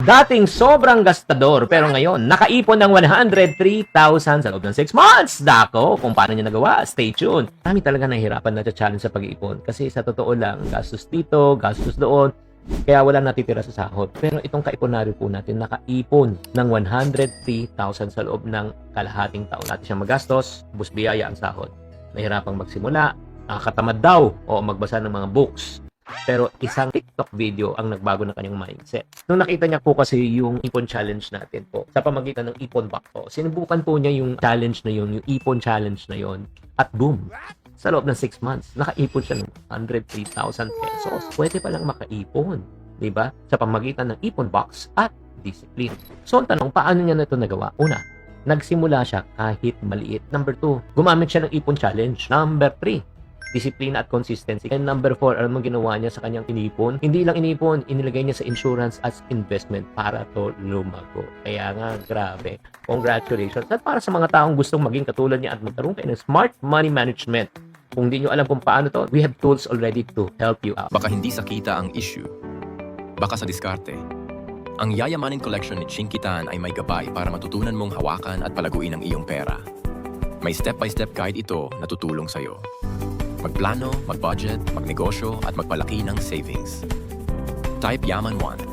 Dating sobrang gastador pero ngayon nakaipon ng 103,000 sa loob ng 6 months. Dako, kung paano niya nagawa, stay tuned. Kami talaga nahihirapan na challenge sa pag-iipon kasi sa totoo lang, gastos dito, gastos doon, kaya wala natitira sa sahod. Pero itong kaiponaryo po natin nakaipon ng 103,000 sa loob ng kalahating taon. Natin siyang magastos, bus biyaya ang sahod. Nahirapang magsimula, nakakatamad daw o magbasa ng mga books. Pero isang TikTok video ang nagbago ng kanyang mindset. Nung nakita niya po kasi yung ipon challenge natin po, sa pamagitan ng ipon back po, sinubukan po niya yung challenge na yun, yung ipon challenge na yun, at boom, sa loob ng 6 months, nakaipon siya ng 103,000 pesos. Pwede palang makaipon, di ba? Sa pamagitan ng ipon box at discipline. So, ang tanong, paano niya na ito nagawa? Una, nagsimula siya kahit maliit. Number 2, gumamit siya ng ipon challenge. Number 3, disiplina at consistency. And number 4, alam mo ginawa niya sa kanyang inipon? Hindi lang inipon, inilagay niya sa insurance as investment para to lumago. Kaya nga, grabe. Congratulations. At para sa mga taong gustong maging katulad niya at magkaroon kayo ng smart money management, kung di nyo alam kung paano to, we have tools already to help you out. Baka hindi sa kita ang issue. Baka sa diskarte. Ang Yayamanin Collection ni Chinky Tan ay may gabay para matutunan mong hawakan at palaguin ang iyong pera. May step-by-step guide ito na tutulong sa'yo. Magplano, mag-budget, magnegosyo at magpalaki ng savings. Type Yaman 1